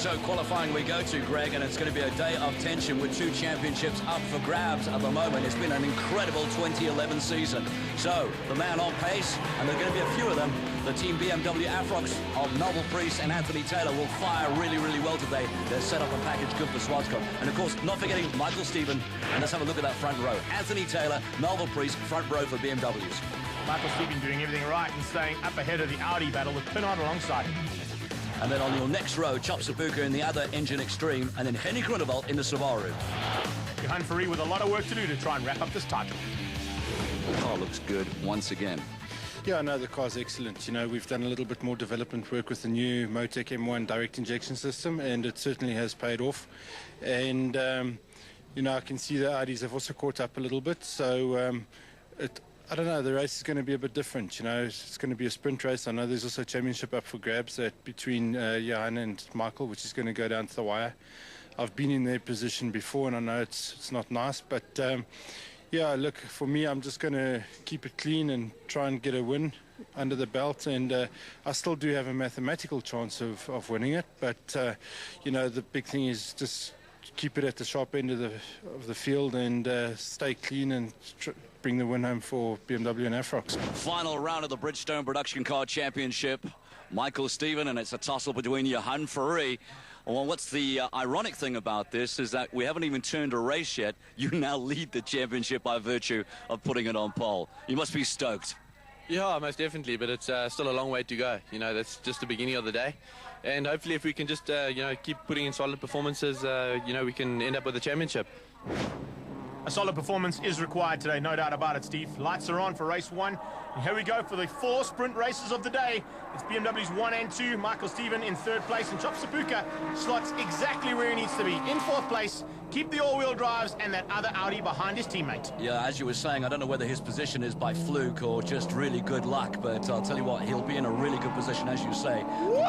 So qualifying we go to, Greg, and it's going to be a day of tension with 2 championships up for grabs at the moment. It's been an incredible 2011 season. So the man on pace, and there are going to be a few of them. The Team BMW Afrox of Melville Priest and Anthony Taylor will fire really, really well today. They're set up a package good for Zwartkops. And of course, not forgetting Michael Stephen. And let's have a look at that front row. Anthony Taylor, Melville Priest, front row for BMWs. Michael Stephen doing everything right and staying up ahead of the Audi battle with Pinard alongside him. And then on your next row, Chop Sapuka in the other engine extreme, and then Henny Grunewald in the Subaru. Johan Ferrari with a lot of work to do to try and wrap up this title. The car looks good once again. Yeah, no, the car's excellent. You know, we've done a little bit more development work with the new Motec M1 direct injection system, and it certainly has paid off. And, you know, I can see the Audis have also caught up a little bit. So, I don't know, the race is going to be a bit different. You know, it's going to be a sprint race. I know there's also a championship up for grabs between Johan and Michael, which is going to go down to the wire. I've been in their position before, and I know it's not nice, but yeah, look, for me, I'm just going to keep it clean and try and get a win under the belt, and I still do have a mathematical chance of winning it, but you know, the big thing is just keep it at the sharp end of the field and stay clean and bring the win home for BMW and Afrox. Final round of the Bridgestone Production Car Championship. Michael Stephen, and it's a tussle between Johan Ferrari. Well, what's the ironic thing about this is that we haven't even turned a race yet. You now lead the championship by virtue of putting it on pole. You must be stoked. Yeah, most definitely, but it's still a long way to go. You know, that's just the beginning of the day. And hopefully if we can just, you know, keep putting in solid performances, you know, we can end up with a championship. A solid performance is required today, no doubt about it, Steve. Lights are on for race 1. And here we go for the 4 sprint races of the day. It's BMWs 1 and 2. Michael Stephen in 3rd place, and Chop Sapuka slots exactly where he needs to be. In 4th place, keep the all-wheel drives and that other Audi behind his teammate. Yeah, as you were saying, I don't know whether his position is by fluke or just really good luck, but I'll tell you what, he'll be in a really good position, as you say,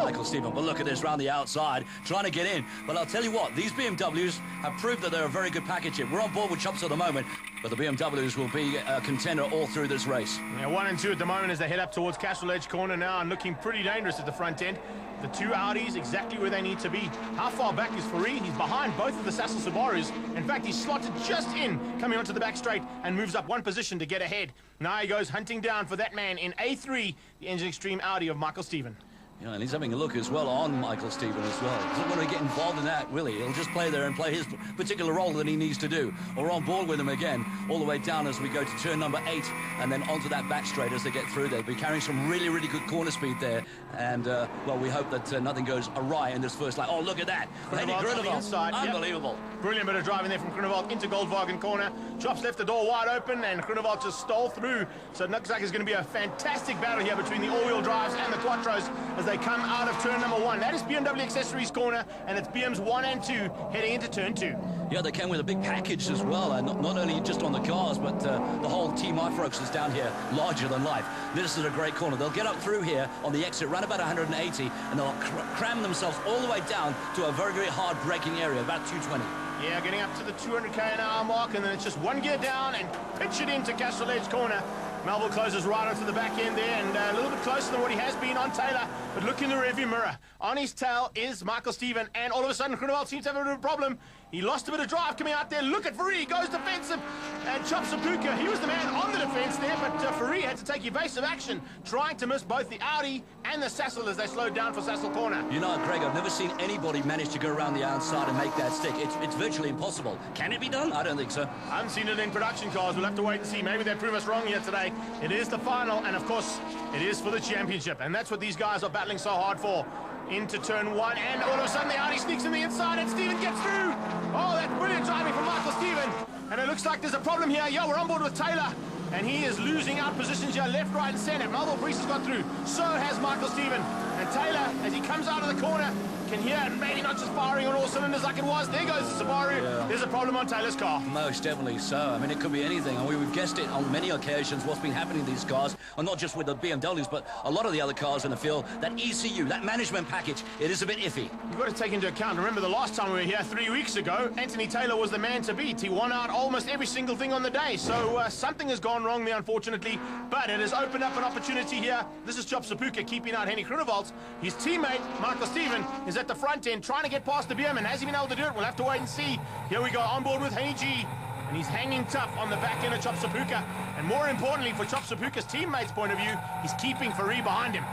Michael Stephen. But look at this, round the outside, trying to get in. But I'll tell you what, these BMWs have proved that they're a very good package here. We're on board with Chops at the moment, but the BMWs will be a contender all through this race. Yeah, 1 and 2 at the moment as they head up towards Castle Edge Corner now, and looking pretty dangerous at the front end. The 2 Audis exactly where they need to be. How far back is Ferrari? He's behind both of the Sassel Subarus. In fact, he's slotted just in, coming onto the back straight, and moves up 1 position to get ahead. Now he goes hunting down for that man in A3, the Engine Extreme Audi of Michael Stephen. Yeah, and he's having a look as well on Michael Stephen as well. He doesn't want to get involved in that, will he? He'll just play there and play his particular role that he needs to do. We're on board with him again, all the way down as we go to turn number 8, and then onto that back straight as they get through there. They'll be carrying some really, really good corner speed there. And, well, we hope that nothing goes awry in this first lap. Oh, look at that. Henny Grunewald. Unbelievable. Yep. Brilliant bit of driving there from Grunewald into Goldwagen corner. Chops left the door wide open, and Grunewald just stole through. So it looks like it's going to be a fantastic battle here between the all-wheel drives and the Quattros as they come out of turn number 1. That is BMW Accessories corner, and it's BM's 1 and 2 heading into turn 2. Yeah, they came with a big package as well, and not only just on the cars, but the whole Team Afrox is down here, larger than life. This is a great corner. They'll get up through here on the exit, run about 180, and they'll cram themselves all the way down to a very, very hard braking area, about 220. Yeah, getting up to the 200k an hour mark, and then it's just 1 gear down and pitch it into Castle Edge corner. Melville closes right onto the back end there, and a little bit closer than what he has been on Taylor. But look in the rearview mirror. On his tail is Michael Stephen, and all of a sudden, Grunewald seems to have a bit of a problem. He lost a bit of drive coming out there. Look at Ferrari, goes defensive, and Chop Sapuka, he was the man on the defense there, but Ferrari had to take evasive action, trying to miss both the Audi and the Sassel as they slowed down for Sassel corner. You know, Greg, I've never seen anybody manage to go around the outside and make that stick. It's virtually impossible. Can it be done? I don't think so. I haven't seen it in production cars. We'll have to wait and see. Maybe they prove us wrong here today. It is the final, and of course, it is for the championship, and that's what these guys are battling so hard for. Into turn 1, and all of a sudden the Audi sneaks in the inside, and Stephen gets through. Oh, that's brilliant driving from Michael Stephen. And it looks like there's a problem here. Yeah, we're on board with Taylor, and he is losing out positions here, left, right, and center. Melville Priest has got through. So has Michael Stephen. And Taylor, as he comes out of the corner, can hear it, maybe not just firing on all cylinders like it was. There goes the Subaru. Yeah. There's a problem on Taylor's car. Most definitely so. I mean, it could be anything. And we've guessed it on many occasions what's been happening to these cars, and not just with the BMWs, but a lot of the other cars in the field. That ECU, that management package, it is a bit iffy. You've got to take into account, remember the last time we were here 3 weeks ago, Anthony Taylor was the man to beat. He won out almost every single thing on the day. So something has gone wrong there, unfortunately, but it has opened up an opportunity here. This is Chop Sapuka keeping out Henny Grunewald. His teammate, Michael Stephen, is at at the front end, trying to get past the BM, and has he been able to do it? We'll have to wait and see. Here we go, on board with Henny G, and he's hanging tough on the back end of Chop Sapuka. And more importantly, for Chop Sapuka's teammates' point of view, he's keeping Fari behind him.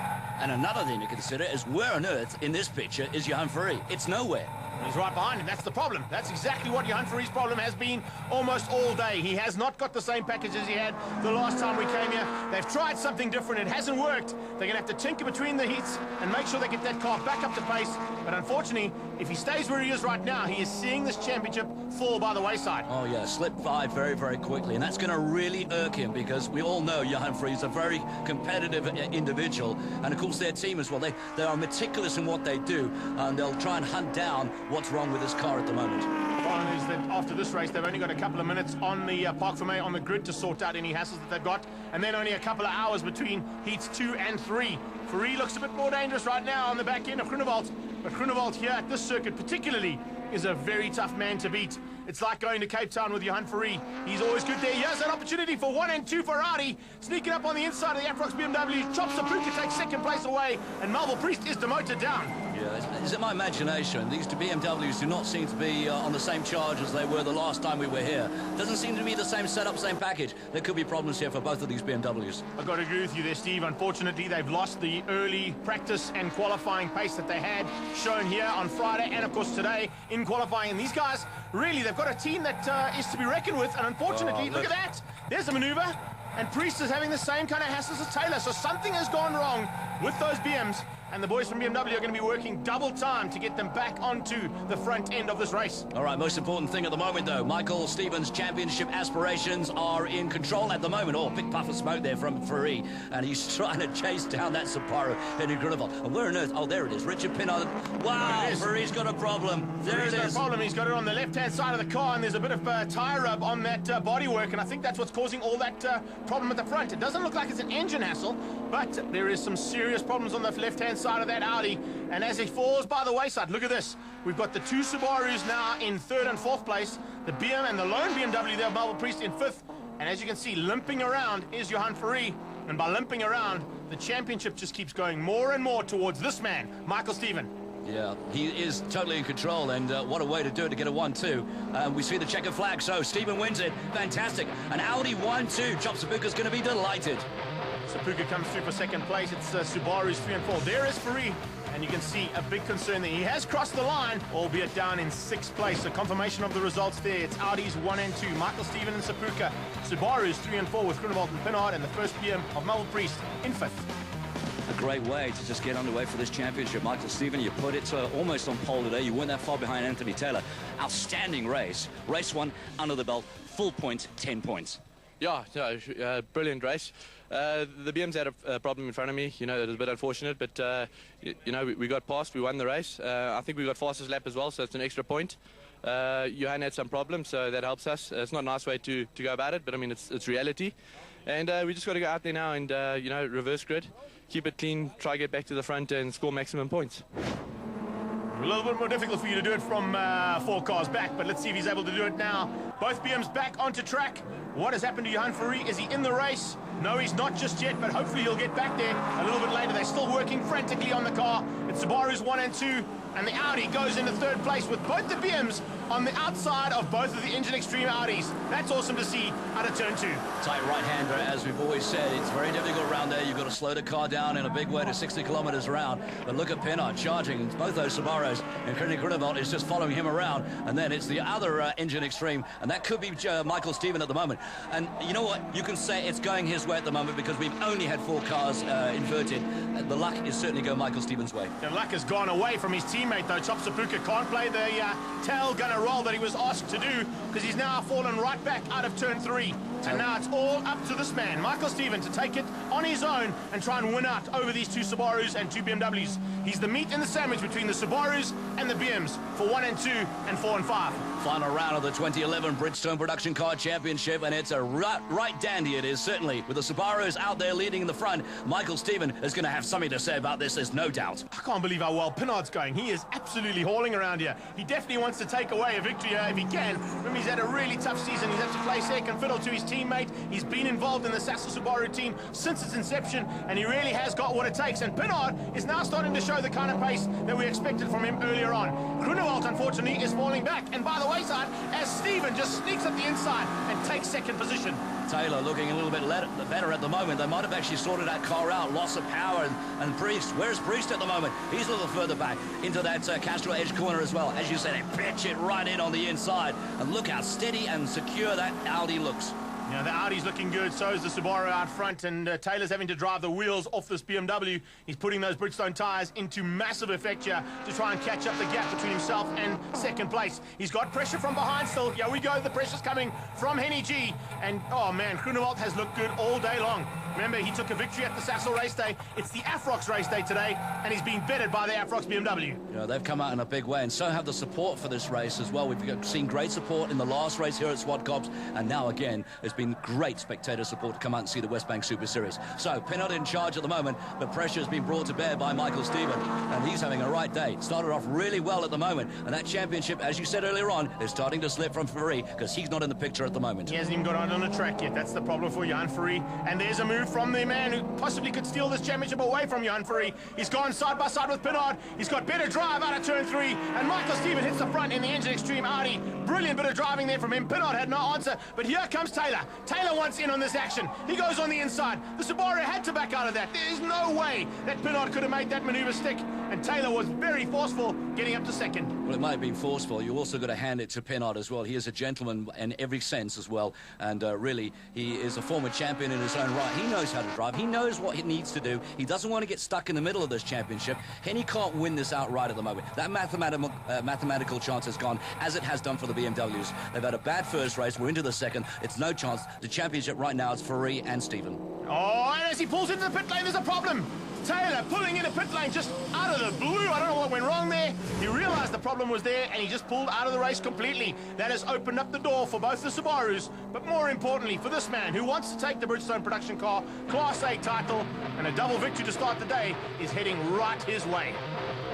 And another thing to consider is where on earth in this picture is Johan Fari? It's nowhere. He's right behind him. That's the problem. That's exactly what Johan Fari's problem has been almost all day. He has not got the same package as he had the last time we came here. They've tried something different. It hasn't worked. They're going to have to tinker between the heats and make sure they get that car back up to pace. But unfortunately, if he stays where he is right now, he is seeing this championship fall by the wayside. Oh, yeah, slipped by very, very quickly. And that's going to really irk him because we all know Johan Fari is a very competitive individual. And, of course, their team as well. They are meticulous in what they do. And they'll try and hunt down what's wrong with this car at the moment. The problem is that after this race, they've only got a couple of minutes on the Parc Fermé on the grid to sort out any hassles that they've got, and then only a couple of hours between heats 2 and 3. Fari looks a bit more dangerous right now on the back end of Groenewald, but Groenewald here at this circuit particularly is a very tough man to beat. It's like going to Cape Town with Johan Fari. He's always good there. Here's an opportunity for 1 and 2 Ferrari. Sneaking up on the inside of the Afrox BMW. Chop Sapuka takes second place away, and Melville Priest is demoted down. Yeah, is it my imagination? These two BMWs do not seem to be on the same charge as they were the last time we were here. Doesn't seem to be the same setup, same package. There could be problems here for both of these BMWs. I've got to agree with you there, Steve. Unfortunately, they've lost the early practice and qualifying pace that they had shown here on Friday and, of course, today in qualifying. And these guys, really, they've got a team that is to be reckoned with. And unfortunately, look at that. There's the maneuver. And Priest is having the same kind of hassles as Taylor. So something has gone wrong with those BMs. And the boys from BMW are going to be working double time to get them back onto the front end of this race. All right, most important thing at the moment, though, Michael Stevens' championship aspirations are in control at the moment. Oh, big puff of smoke there from Fari, and he's trying to chase down that Subaru, Henry Groenewald. And where on earth? Oh, there it is, Richard Pinnard. Wow, Fari's got a problem. There it is. No problem. He's got it on the left-hand side of the car, and there's a bit of tyre rub on that bodywork, and I think that's what's causing all that problem at the front. It doesn't look like it's an engine hassle, but there is some serious problems on the left-hand side of that Audi, and as it falls by the wayside, look at this. We've got the two Subarus now in 3rd and 4th place, the BM and the lone BMW there, Melville Priest in 5th, and as you can see, limping around is Johan Fari, and by limping around, the championship just keeps going more and more towards this man, Michael Steven. Yeah, he is totally in control, and what a way to do it, to get a 1-2. We see the checkered flag, so Steven wins it. Fantastic. An Audi 1-2. Chop Sapuka's going to be delighted. Sapuka comes through for 2nd place. It's Subaru's 3 and 4. There is Fari, and you can see a big concern there. He has crossed the line, albeit down in 6th place. So confirmation of the results there. It's Audi's 1 and 2. Michael Steven and Sapuka. Subaru's 3 and 4 with Groenewald and Pinnard, and the first PM of Melville Priest in 5th. A great way to just get underway for this championship. Michael Steven, you put it almost on pole today. You weren't that far behind Anthony Taylor. Outstanding race. Race 1 under the belt. Full points, 10 points. Yeah, brilliant race. The BM's had a problem in front of me. You know, it was a bit unfortunate, but, you know, we got past. We won the race. I think we got fastest lap as well, so it's an extra point. Johan had some problems, so that helps us. It's not a nice way to go about it, but, I mean, it's reality. And we just got to go out there now and, you know, reverse grid, keep it clean, try to get back to the front and score maximum points. A little bit more difficult for you to do it from 4 cars back, but let's see if he's able to do it now. Both BMs back onto track. What has happened to Johan Fari? Is he in the race? No, he's not just yet, but hopefully he'll get back there a little bit later. They're still working frantically on the car. It's Subaru's 1 and 2, and the Audi goes into 3rd place with both the BMs on the outside of both of the Engine Extreme Audis. That's awesome to see out of turn 2. Tight right-hander, as we've always said. It's very difficult around there. You've got to slow the car down in a big way to 60 kilometers around. But look at Pinnard charging both those Subarus, and Henry Groenewald is just following him around. And then it's the other Engine Extreme, and that could be Michael Steven at the moment. And you know what? You can say it's going his way at the moment because we've only had 4 cars inverted. The luck is certainly going Michael Steven's way. The luck has gone away from his teammate, though. Chop Sapuka can't play the tail gunner role that he was asked to do because he's now fallen right back out of turn 3. And now it's all up to this man, Michael Steven, to take it on his own and try and win out over these 2 Subarus and 2 BMWs. He's the meat in the sandwich between the Subarus and the BMs for 1 and 2 and 4 and 5. Final round of the 2011 Bridgestone Production Car Championship, and it's a right dandy it is, certainly. With the Subarus out there leading in the front, Michael Steven is going to have something to say about this, there's no doubt. I can't believe how well Pinnard's going. He is absolutely hauling around here. He definitely wants to take away a victory here if he can. Remember, he's had a really tough season. He's had to play second fiddle to his teammate. He's been involved in the Sassel Subaru team since its inception, and he really has got what it takes. And Pinard is now starting to show the kind of pace that we expected from him earlier on. Grunewald, unfortunately, is falling back, and by the wayside, as Stephen just sneaks up the inside and takes second position. Taylor looking a little bit better at the moment. They might have actually sorted that car out. Loss of power, and Priest. Where's Priest at the moment? He's a little further back into that Castro edge corner as well. As you said, they pitch it right in on the inside. And look how steady and secure that Audi looks. Now, the Audi's looking good, so is the Subaru out front, and Taylor's having to drive the wheels off this BMW. He's putting those Bridgestone tyres into massive effect here to try and catch up the gap between himself and second place. He's got pressure from behind still. Here we go, the pressure's coming from Henny G, and oh man, Grunewald has looked good all day long. Remember, he took a victory at the Sassel race day. It's the Afrox race day today, and he's being bettered by the Afrox BMW. You know, they've come out in a big way, and so have the support for this race as well. We've seen great support in the last race here at Zwartkops, and now again, there's been great spectator support to come out and see the West Bank Super Series. So, Pinot in charge at the moment, but pressure has been brought to bear by Michael Stephen, and he's having a right day. Started off really well at the moment, and that championship, as you said earlier on, is starting to slip from Ferrari, because he's not in the picture at the moment. He hasn't even got on the track yet. That's the problem for Jan Ferrari, and there's a move from the man who possibly could steal this championship away from Jan Ferrari. He's gone side by side with Pinard. He's got better drive out of turn 3, and Michael Stephen hits the front in the Engine Extreme Audi. Brilliant bit of driving there from him. Pinard had no answer, but here comes Taylor. Taylor wants in on this action. He goes on the inside. The Subaru had to back out of that. There is no way that Pinard could have made that maneuver stick, and Taylor was very forceful getting up to second. Well, it might have been forceful. You also got to hand it to Pinard as well. He is a gentleman in every sense as well, and really, he is a former champion in his own right. He knows how to drive. He knows what he needs to do. He doesn't want to get stuck in the middle of this championship. Henny can't win this outright at the moment. That mathematical chance has gone, as it has done for the BMWs. They've had a bad first race. We're into the second. It's no chance. The championship right now is Ferrari and Stephen. Oh, and as he pulls into the pit lane, there's a problem. Taylor pulling in a pit lane just out of the blue. I don't know what went wrong there. He realized the problem was there, and he just pulled out of the race completely. That has opened up the door for both the Subarus, but more importantly for this man who wants to take the Bridgestone production car Class A title, and a double victory to start the day is heading right his way.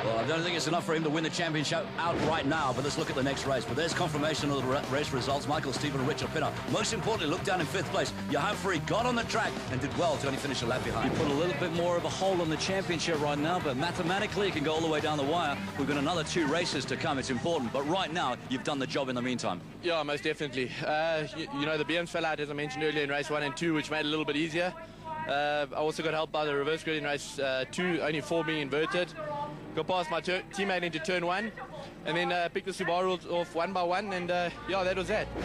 Well, I don't think it's enough for him to win the championship outright now, but let's look at the next race. But there's confirmation of the race results. Michael Stephen and Richard Pinard. Most importantly, look down in 5th place. Johan Ferrari got on the track and did well to only finish a lap behind. You put a little bit more of a hold on the championship right now, but mathematically it can go all the way down the wire. We've got another 2 races to come. It's important, but right now you've done the job in the meantime. Yeah, most definitely. You know, the BMs fell out, as I mentioned earlier, in race 1 and 2, which made it a little bit easier. I also got helped by the reverse grid in race 2, only 4 being inverted. Got past my teammate into turn 1, and then picked the Subaru off one by one, and yeah, that was that.